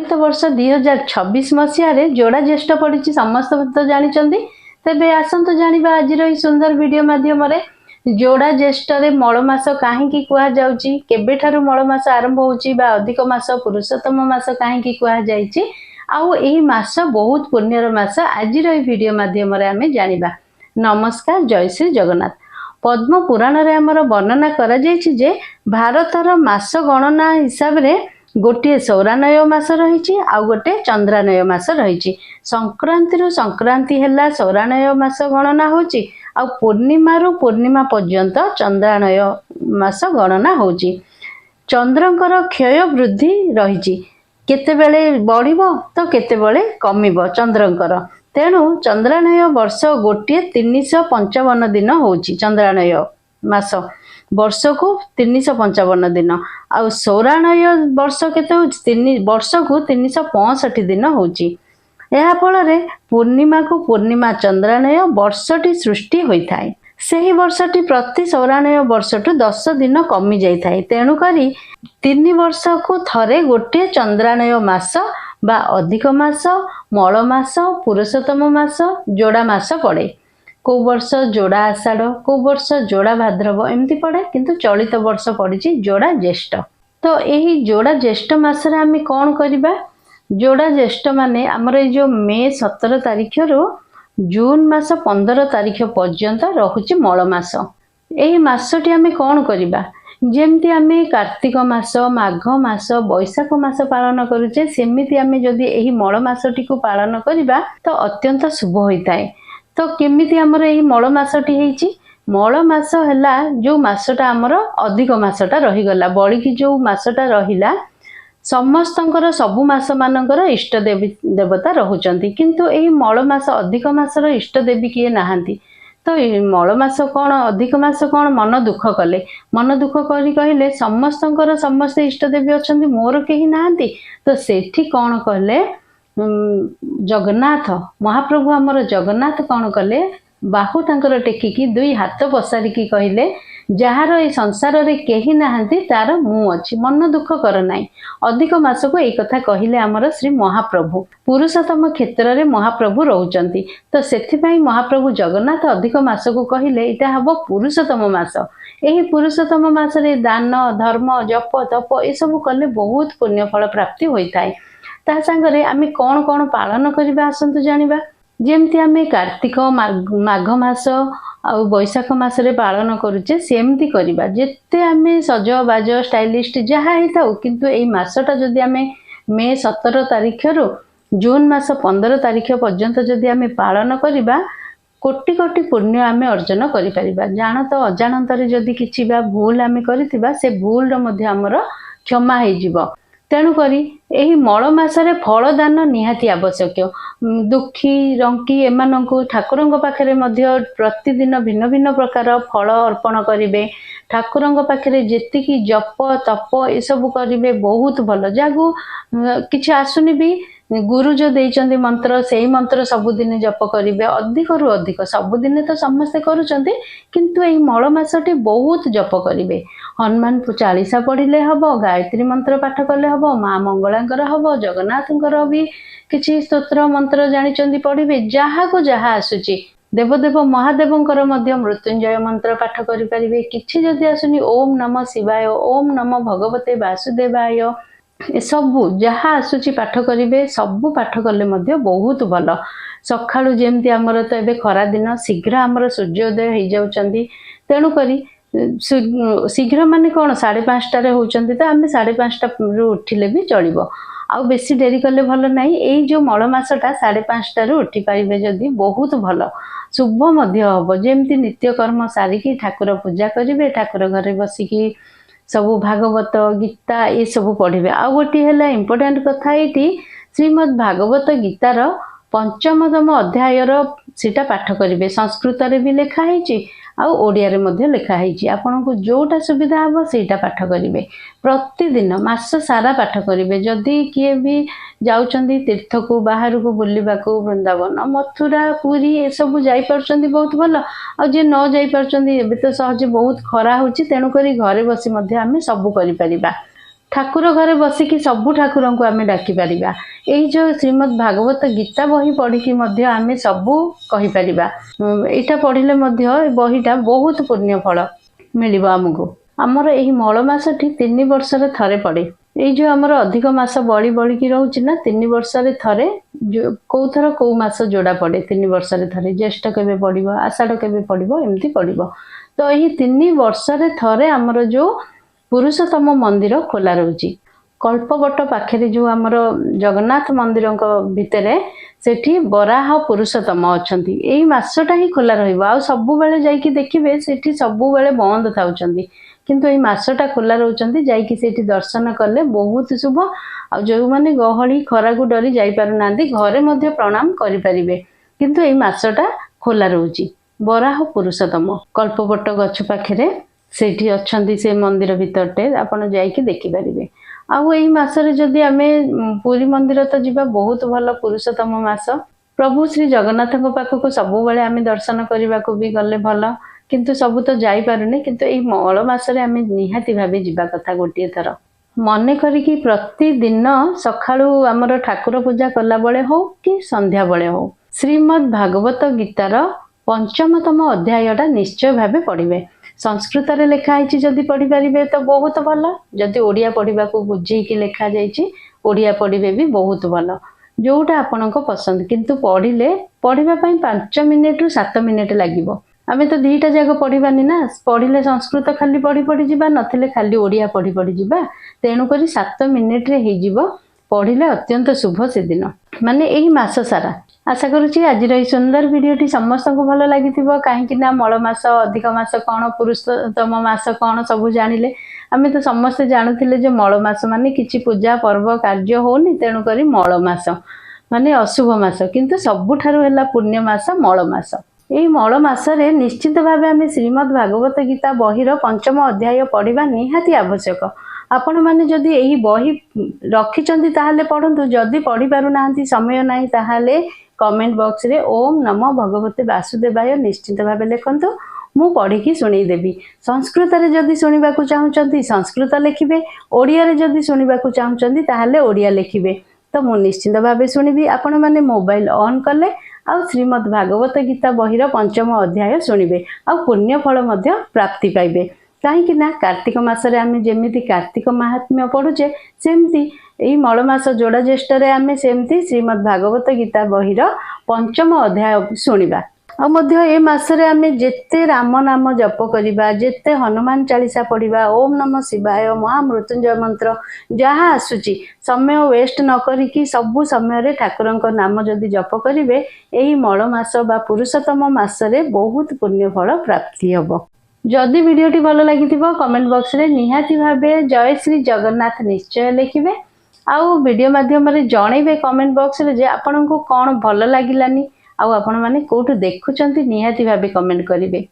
चलित वर्ष 2026 मसीह जोड़ा ज्येष्ठ पड़ी समस्त तो जानते तेरे आसतु जाना आज सुंदर वीडियो माध्यम जोड़ा ज्येष्ठ मलमास कहीं कहुच्छी केबेठारू मलमास आरंभ होगा अधिक मास पुरुषोत्तम मास कहीं कहुई आउ यही मास बहुत पुण्यर मास आज वीडियो माध्यम आम जाना। नमस्कार, जय श्री जगन्नाथ। पद्म पुराण रे आमर वर्णना करा जायछि जे भारतर मास गणना हिसाब रे गोटे सौरानय मास रही आउ गोटे चंद्रानय मास रही। संक्रांति रु संक्रांति हेला सौरानय मास गणना होची आउ पूर्णिमा रु पूर्णिमा पर्यंत चंद्रानय मास गणना होची। चंद्रंकर क्षय वृद्धि रही केतेबेले बढ़िबो तो केतेबेले कमिबो चंद्रंकर। तेणु चंद्रानय वर्ष गोटे 355 दिन होची। चंद्रानय मास वर्ष को 355 दिन आउ सौरानय वर्ष केते वर्ष को 365 दिन होची। यह फल रे पूर्णिमा को पूर्णिमा चंद्रानय वर्षटी सृष्टि होइथाय। सही वर्षटी प्रति सौरानय वर्षटू 10 दिन कमी जाई थाए। तेणु करी 3 वर्ष को थरे गोटे चंद्रानय मास बा अधिक मास, मल मास, पुरुषोत्तम मास, जोड़ा मास पड़े। को वर्ष जोड़ा आषाढ़, को वर्ष जोड़ा भाद्रव एमती पड़े, किंतु चलित वर्ष पड़ी जोड़ा ज्येष्ठ। तो यही जोड़ा ज्येष्ठ मास रे आमे कौन करिबा? जोड़ा ज्येष्ठ माने हमर जो मे 17 तारिख रु जून मास 15 तारिख पर्यंत रहुची मल मास। यही मासटी आमे कौन करिबा? जेमती आमे कार्तिक मास, माघ मास, बैशाख मास पालन करूचे सेमिति आमे जदि एही मल मासटी को पालन करिबा तो अत्यंत शुभ होइताय। तो केमिति हमर एही मल मासटी हेची? मल मास हैला जो मासटा हमर अधिक मासटा रही गला, बळी की जो मासटा रहिला समस्तंकर सबु मास मानकर इष्ट देवी देवता रहुचंती, किंतु एही मल मास अधिक मासर इष्ट देवी किए नाहांती। तो मल मास कौन अधिक मास कौन मन दुख कले, मन दुख करी कहले समस्तंकर समस्त इष्ट देवी अछंती, मोर केही नाहांती। तो सेठी कौन कहले जगन्नाथ महाप्रभु हमर जगन्नाथ कौन कले बाहु तांकर टेकिकी दुई हाथ पसारिकी कहले जार ए संसार रे केही नाहांती तार मु अछि, मन दुख कर नाई। अधिक मास को एक कथा कहिले हमर श्री महाप्रभु पुरुषोत्तम क्षेत्र रे महाप्रभु रहउचंती। तो सेथि पई महाप्रभु जगन्नाथ अधिक मास को कहिले इटा हबो पुरुषोत्तम मास। एही पुरुषोत्तम मास रे दान धर्म जप तप ए सब कले बहुत पुण्य फल प्राप्ति होइताय। ता संगरे आमे कोन कोन पालन करिबा आसंतु जानिबा। जेमती आमे कार्तिक माघ मास आउ बैशाख मास रे पालन करूचे सेमती करिबा। जेते आमे सज बाज स्टाइलिस्ट जहा हेताउ, किंतु एई मासटा जदि आमे मे 17 तारिख रु जून मास 15 तारिख पर्यंत जदि आमे पालन करिबा कोटि कोटि पुण्य आमे अर्जन करि परिबा। जानत अजानतरे जदि किछि बा भूल आमे करितिबा से भूल रो मध्ये हमर क्षमा हे जिवो। तेणु करी एही मल मासरे फल दान निहाती आवश्यक। दुखी रंकी एमानंकु ठाकुरंग पाखरे मध्य प्रतिदिन भिन्न भिन्न प्रकार फल अर्पण करिवे। ठाकुरंग पाखरे जेतिकी जप तप ए सब करिवे बहुत भल। जागु किछि आसुनी भी गुरु जो देइचंदी मंत्र सेही मंत्र सबुदिन जप करिवे, अधिक रु अधिक। सबुदिन तो समस्ते करूचंती, किंतु एही मल मासटी बहुत जप करिवे। हनुमान चालीसा पढ़िले हबो, गायत्री मंत्र पाठ कले हबो, माँ मंगलांकर हबो, जगन्नाथंकर भी किछि स्तोत्र मंत्र जानिचंदी पढ़िवे। जहा को जहा आसुची देवदेव महादेवंकर मध्य मृत्युंजय मंत्र पाठ करि परिवे। किछि जदि आसुनी ओम नमः शिवाय, ओम नमः भगवते वासुदेवाय ए सबु जहा आसुची पाठ करिवे। सबु पाठ कले मध्य बहुत भल। सखाळु जेमती हमर तो एबे खरा दिन शीघ्र हमर सूर्योदय हो जाउचंदी। तेणु करी शीघ्र माने कौन 5:30 होउचंदी, तो आमे 5:30 रु उठिले भी चलिबो। आउ बेसी डेरी कले भल नाही। एई जो मल मासटा 5:30 रु उठी पाइबे जदि बहुत भल, शुभ मध्य हबो। जेमती नित्य कर्म सारिकी ठाकुर पूजा करिवे, ठाकुर घरे बसिकी सबु भागवत गीता ये सब पढ़िबे। आ गोटी हैला इम्पोर्टेंट कथा एटी श्रीमद् भागवत गीतार 5ମ अध्यायर सीटा पाठ करिवे। संस्कृत रे भी लेखा हेची आउ ओडिया रे मध्ये लेखा हेची। आपनको जोटा सुविधा हबो सेटा पाठ करिवे। प्रतिदिन मास सारा पाठ करिवे। जदि किए भी जाउचंदी तीर्थ को बाहर को बुलिबा को वृंदावन मथुरा पुरी ए सब जाई परचंदी बहुत भलो। आ जे न जाई परचंदी एबे तो सहज बहुत खरा होची, तेणु करी घरे बसी मध्ये आमे सब करि परिबा। ठाकुर घरे बसिकी सबु ठाकुर को आम डाकिपर यही जो श्रीमद् भागवत गीता बही पढ़ी आम सबू कहीपर यहाँ पढ़ले बहीटा बहुत पुण्य फल मिल आमको। आमर यही मल मसटी 3 वर्ष थे पड़े ये जो आमर अधिक मास बड़ी बड़ी रोचे ना 3 वर्ष थे कौ थर कौ मास जोड़ा पड़े 3 वर्ष थे ज्येष्ठ केवे पड़ो आषाढ़ केवे पड़ो एमती पड़ो तो यही 3 वर्ष थे आमर जो पुरुषोत्तम मंदिर खोला रोची कल्पवट पाखे जो आमर जगन्नाथ मंदिर भितर सेठी बराह पुरुषोत्तम अच्छा यही मसटा ही खोला रहा सबु बेले जाइकी देखिए सेठी सबु बेले बंद था किंतु ये मसटा खोला रोचंती जाइकी सेठी दर्शन कले बहुत शुभ आ जो माने गहली खरा को डरी जाई पारु नांदी घरे मध्य प्रणाम करि परिबे किंतु ये मसटा खोला रोची बराह पुरुषोत्तम कल्पवट गछ पाखरे सेठी अछंती से मंदिर भितरटे आपण जाइकी देखि परिबे। आउ एही मासरे जदि आमे पुरी मंदिर तो जिबा बहुत भल पुरुषोत्तम मास प्रभु श्री जगन्नाथ पाखक सबु बेले आमे दर्शन करने को भी गले भल किंतु सबु तो जाई पारुनी किंतु एही मल मासरे आमे निहाती भाबे जिबा कथा गोटिए थर मने करिकी प्रतिदिन सखाळु आमर ठाकुर पूजा कला बेले हो कि संध्या बेले हो श्रीमद् भागवत गीतार 5मतम अध्यायटा निश्चय भाबे पढ़िबे। संस्कृत रे लेखा आइछि जदि पढ़ी परिबे तो बहुत भल जदि ओडिया पढ़िबा को बुझेकी लेखा जाइछि ओडिया पढ़िबे भी बहुत भल जोटा आपनको पसंद किंतु पढ़िले पढ़िबा पई 5 मिनिट रु 7 मिनिट लागिबो आमे तो दीटा जाग पढ़िबानी ना पढ़िले संस्कृत खाली पढ़ी पढ़ी जिबा नथिले खाली ओडिया पढ़ी पढ़ी जिबा तेणु करी 7 मिनिट रे हे जिवो पढ़िले अत्यंत शुभ से दिन माने एही मास सारा आशा करुच्ची आज सुंदर वीडियोटी समस्त को भल लगी कहीं मल मास अधिक मास कौन पुरुषोत्तम मास कौन सब जानिले आमे तो समस्ते जानूले जो मल मास माने किछि पूजा पर्व कार्य होनी तेणुक मल मास माने अशुभ मास किंतु सबुठारु हेला पुण्य मास मल मास यही मल मासरे निश्चित भाव आम श्रीमद् भागवत गीता बहीर 5म अध्याय पढ़ा निहाती आवश्यक आपण मैंने जदि यही बही रखिंट ताहले पढ़ु जदि पढ़ी पारु नाहंती समय नाही ताहले कमेंट बॉक्स रे ओम नमो भगवते वासुदेवाय निश्चित भाव लिखंतु मु पढ़ी शुणीदेवी। संस्कृत रे जदि शुणा चाहूँगी संस्कृत लिखिबे ओडिया रे जदि शुणा चाहूँगी ताहले ओडिया लिखिबे तो मु निश्चित भाव शुणिबी। आपण मैंने मोबाइल ऑन कले आ श्रीमद् भागवत गीता बहीर 5म अध्याय शुणिबे आ पुण्य फल मध्य प्राप्ति पाइबे कहीं ना कार्तिक मासरे आमे जेमिति कार्तिक महात्म्य पढ़ुचे सेमती यही मल मास जोड़ा ज्येष्ठ आम सेमती श्रीमद् भागवत गीता बहीर 5म अध्याय शुणा ए मासरे आमे जेते राम नाम जप करिबा जेते हनुमान चालीसा पढ़िबा ओम नमः शिवाय महामृत्युंजय मंत्र जहाँ आसुची समय वेस्ट न करिकी सबु समय ठाकुरंक नाम जदि जप करिवे एही मल मास बा पुरुषोत्तम मासरे बहुत पुण्य फल प्राप्ति हबो। जदि वीडियोटी भल लगी कमेंट बॉक्स रे निहाती भावे जय श्री जगन्नाथ निश्चय लिखिबे आउ वीडियो माध्यम रे जणैबे कमेंट बॉक्स रे जे आपनको कोन भल लागिलानी आउ आपण माने कोठु देखुचंती निहाती भावे कमेंट करिवे।